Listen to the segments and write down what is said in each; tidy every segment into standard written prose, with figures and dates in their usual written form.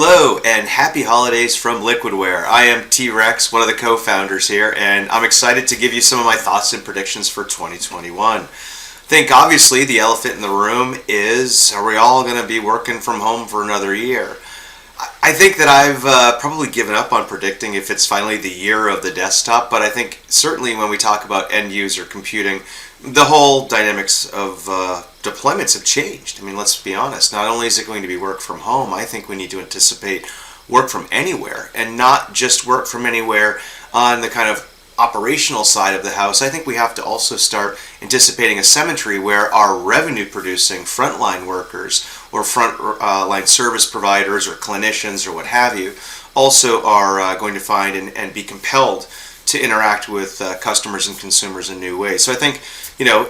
Hello and happy holidays from Liquidware. I am T.Rex, one of the co-founders here, and I'm excited to give you some of my thoughts and predictions for 2021. I think obviously the elephant in the room is, are we all going to be working from home for another year? I think that I've probably given up on predicting if it's finally the year of the desktop, but I think certainly when we talk about end user computing, the whole dynamics of deployments have changed. I mean, let's be honest. Not only is it going to be work from home, I think we need to anticipate work from anywhere, and not just work from anywhere on the kind of operational side of the house. I think we have to also start anticipating a symmetry where our revenue producing frontline workers or frontline service providers or clinicians or what have you also are going to find and be compelled to interact with customers and consumers in new ways. So I think,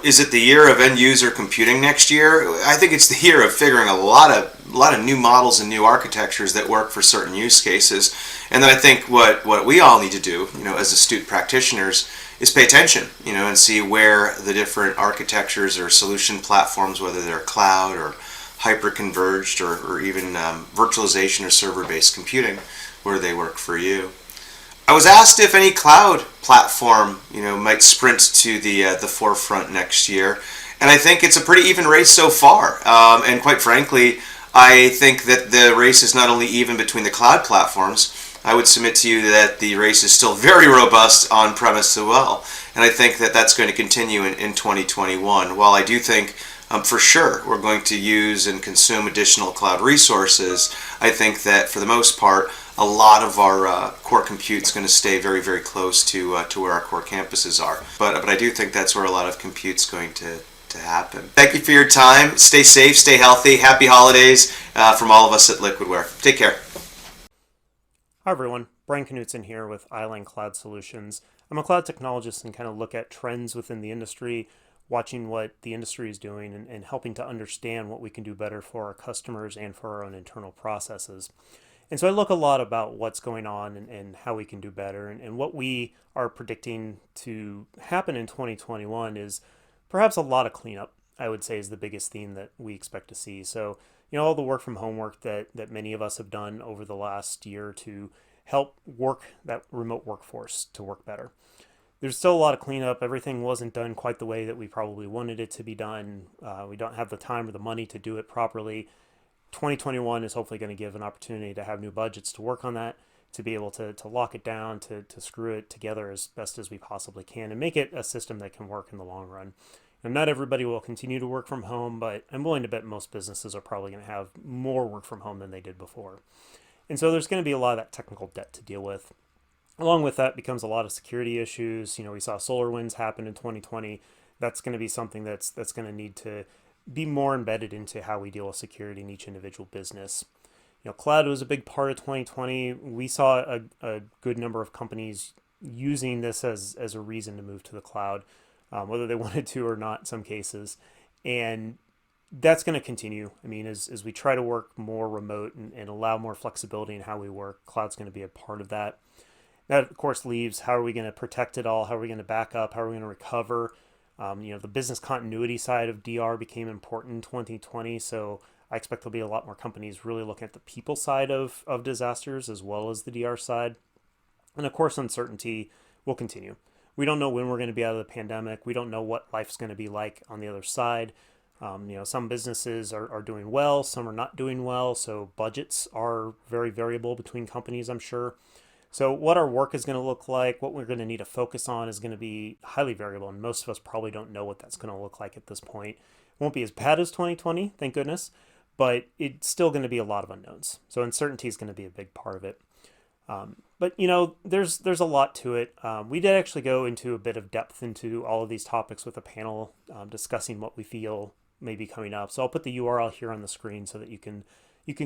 is it the year of end user computing next year? I think it's the year of figuring a lot of new models and new architectures that work for certain use cases. And then I think what we all need to do, as astute practitioners, is pay attention, and see where the different architectures or solution platforms, whether they're cloud or hyper-converged or even virtualization or server-based computing, where they work for you. I was asked if any cloud platform, might sprint to the forefront next year, and I think it's a pretty even race so far. And quite frankly, I think that the race is not only even between the cloud platforms. I would submit to you that the race is still very robust on-premise as well, and I think that that's going to continue in 2021. While I do think for sure we're going to use and consume additional cloud resources, I think that for the most part, a lot of our core compute is going to stay very, very close to where our core campuses are. But I do think that's where a lot of compute is going to happen. Thank you for your time. Stay safe, stay healthy. Happy holidays from all of us at Liquidware. Take care. Hi everyone, Brian Knudtson here with Iland Cloud Solutions. I'm a cloud technologist and kind of look at trends within the industry, watching what the industry is doing and helping to understand what we can do better for our customers and for our own internal processes. And so I look a lot about what's going on and how we can do better. And what we are predicting to happen in 2021 is perhaps a lot of cleanup, I would say, is the biggest theme that we expect to see. So, all the work from home work that many of us have done over the last year to help work that remote workforce to work better. There's still a lot of cleanup. Everything wasn't done quite the way that we probably wanted it to be done. We don't have the time or the money to do it properly. 2021 is hopefully going to give an opportunity to have new budgets to work on that, to be able to lock it down, to screw it together as best as we possibly can and make it a system that can work in the long run. And not everybody will continue to work from home, but I'm willing to bet most businesses are probably going to have more work from home than they did before. And so there's going to be a lot of that technical debt to deal with. Along with that becomes a lot of security issues. We saw SolarWinds happen in 2020. That's going to be something that's going to need to be more embedded into how we deal with security in each individual business. Cloud was a big part of 2020. We saw a good number of companies using this as a reason to move to the cloud, whether they wanted to or not in some cases. And that's going to continue. I mean, as we try to work more remote and allow more flexibility in how we work, cloud's going to be a part of that. That, of course, leaves how are we going to protect it all? How are we going to back up? How are we going to recover? The business continuity side of DR became important in 2020, so I expect there'll be a lot more companies really looking at the people side of disasters as well as the DR side. And of course, uncertainty will continue. We don't know when we're going to be out of the pandemic. We don't know what life's going to be like on the other side. Some businesses are doing well, some are not doing well, so budgets are very variable between companies, I'm sure. So what our work is going to look like, what we're going to need to focus on is going to be highly variable, and most of us probably don't know what that's going to look like at this point. It won't be as bad as 2020, thank goodness, but it's still going to be a lot of unknowns. So uncertainty is going to be a big part of it. But there's a lot to it. We did actually go into a bit of depth into all of these topics with a panel discussing what we feel may be coming up. So I'll put the URL here on the screen so that you can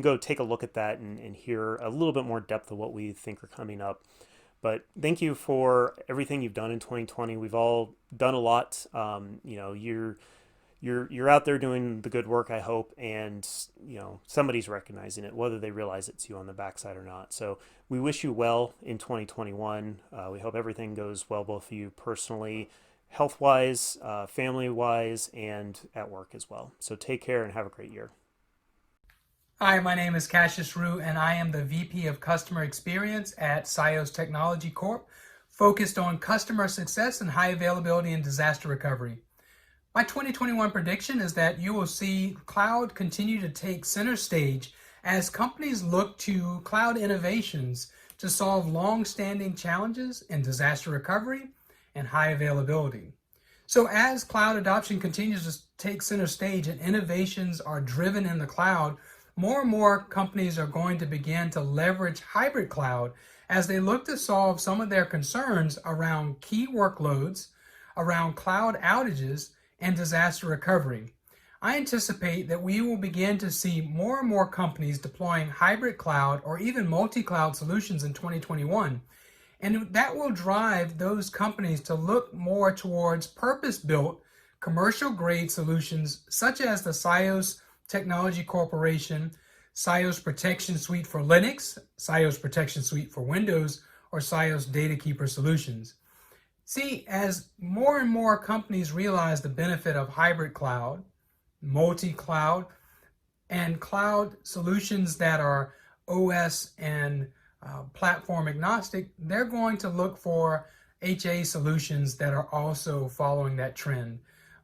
go take a look at that and hear a little bit more depth of what we think are coming up. But thank you for everything you've done in 2020. We've all done a lot. You're out there doing the good work, I hope, and somebody's recognizing it, whether they realize it's you on the backside or not. So we wish you well in 2021. We hope everything goes well, both for you personally, health-wise, family-wise, and at work as well. So take care and have a great year. Hi, my name is Cassius Rhue, and I am the VP of Customer Experience at SIOS Technology Corp, focused on customer success and high availability and disaster recovery. My 2021 prediction is that you will see cloud continue to take center stage as companies look to cloud innovations to solve long-standing challenges in disaster recovery and high availability. So as cloud adoption continues to take center stage and innovations are driven in the cloud, more and more companies are going to begin to leverage hybrid cloud as they look to solve some of their concerns around key workloads, around cloud outages, and disaster recovery. I anticipate that we will begin to see more and more companies deploying hybrid cloud or even multi-cloud solutions in 2021. And that will drive those companies to look more towards purpose-built commercial-grade solutions such as the SIOS Technology Corporation, SIOS Protection Suite for Linux, SIOS Protection Suite for Windows, or SIOS Data Keeper Solutions. See, as more and more companies realize the benefit of hybrid cloud, multi-cloud, and cloud solutions that are OS and platform agnostic, they're going to look for HA solutions that are also following that trend.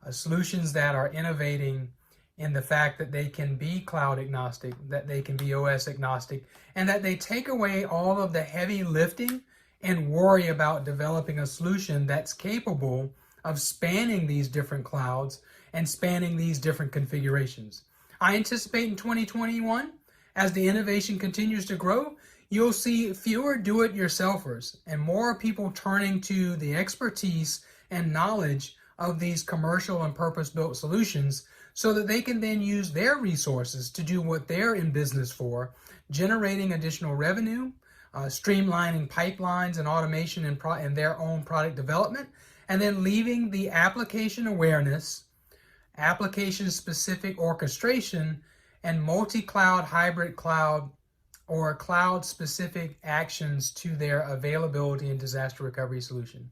Solutions that are innovating in the fact that they can be cloud agnostic, that they can be OS agnostic, and that they take away all of the heavy lifting and worry about developing a solution that's capable of spanning these different clouds and spanning these different configurations. I anticipate in 2021, as the innovation continues to grow, you'll see fewer do-it-yourselfers and more people turning to the expertise and knowledge of these commercial and purpose-built solutions so that they can then use their resources to do what they're in business for, generating additional revenue, streamlining pipelines and automation in their own product development, and then leaving the application awareness, application-specific orchestration, and multi-cloud, hybrid cloud, or cloud-specific actions to their availability and disaster recovery solution.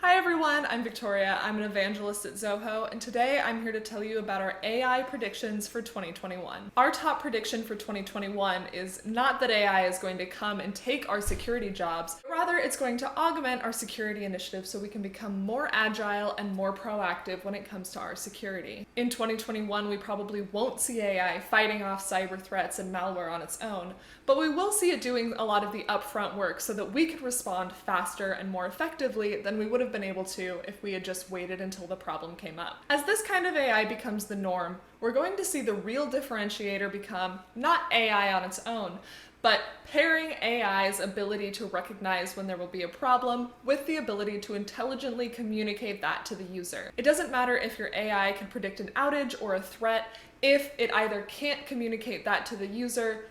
Hi everyone, I'm Victoria. I'm an evangelist at Zoho, and today I'm here to tell you about our AI predictions for 2021. Our top prediction for 2021 is not that AI is going to come and take our security jobs, but rather it's going to augment our security initiatives so we can become more agile and more proactive when it comes to our security. In 2021, we probably won't see AI fighting off cyber threats and malware on its own, but we will see it doing a lot of the upfront work so that we could respond faster and more effectively than we would have been able to if we had just waited until the problem came up. As this kind of AI becomes the norm, we're going to see the real differentiator become not AI on its own, but pairing AI's ability to recognize when there will be a problem with the ability to intelligently communicate that to the user. It doesn't matter if your AI can predict an outage or a threat. If it either can't communicate that to the user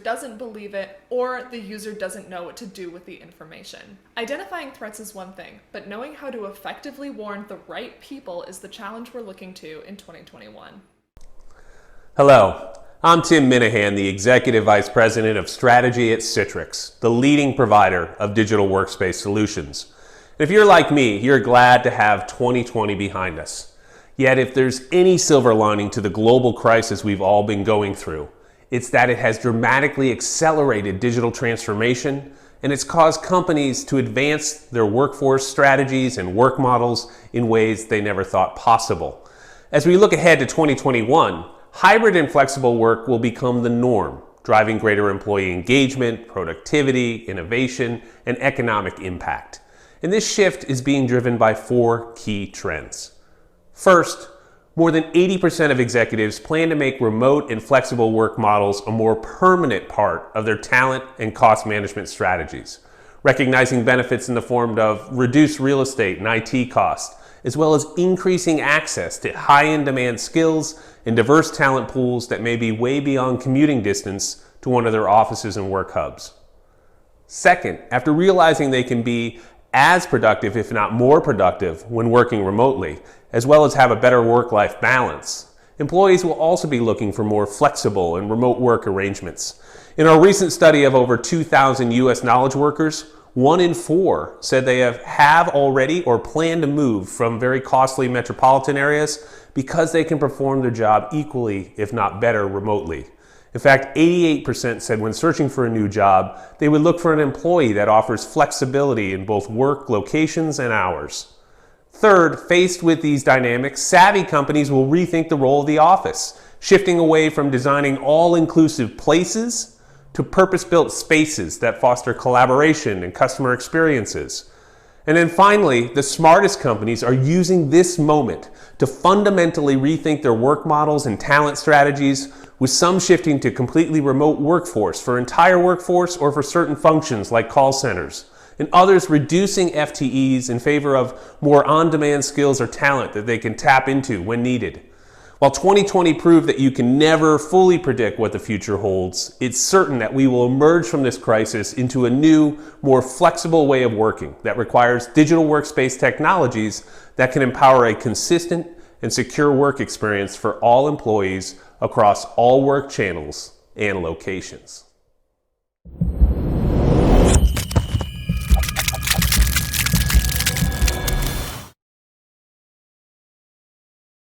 doesn't believe it, or the user doesn't know what to do with the information. Identifying threats is one thing, but knowing how to effectively warn the right people is the challenge we're looking to in 2021. Hello, I'm Tim Minahan, the Executive Vice President of Strategy at Citrix, the leading provider of digital workspace solutions. And if you're like me, you're glad to have 2020 behind us. Yet if there's any silver lining to the global crisis we've all been going through, it's that it has dramatically accelerated digital transformation, and it's caused companies to advance their workforce strategies and work models in ways they never thought possible. As we look ahead to 2021, hybrid and flexible work will become the norm, driving greater employee engagement, productivity, innovation, and economic impact. And this shift is being driven by 4 key trends. First, more than 80% of executives plan to make remote and flexible work models a more permanent part of their talent and cost management strategies, recognizing benefits in the form of reduced real estate and IT costs, as well as increasing access to high-end demand skills and diverse talent pools that may be way beyond commuting distance to one of their offices and work hubs. Second, after realizing they can be as productive, if not more productive, when working remotely, as well as have a better work-life balance, employees will also be looking for more flexible and remote work arrangements. In our recent study of over 2,000 U.S. knowledge workers, 1 in 4 said they have already or plan to move from very costly metropolitan areas because they can perform their job equally, if not better, remotely. In fact, 88% said when searching for a new job, they would look for an employee that offers flexibility in both work locations and hours. Third, faced with these dynamics, savvy companies will rethink the role of the office, shifting away from designing all-inclusive places to purpose-built spaces that foster collaboration and customer experiences. And then finally, the smartest companies are using this moment to fundamentally rethink their work models and talent strategies, with some shifting to completely remote workforce for entire workforce or for certain functions like call centers, and others reducing FTEs in favor of more on-demand skills or talent that they can tap into when needed. While 2020 proved that you can never fully predict what the future holds, it's certain that we will emerge from this crisis into a new, more flexible way of working that requires digital workspace technologies that can empower a consistent and secure work experience for all employees across all work channels and locations.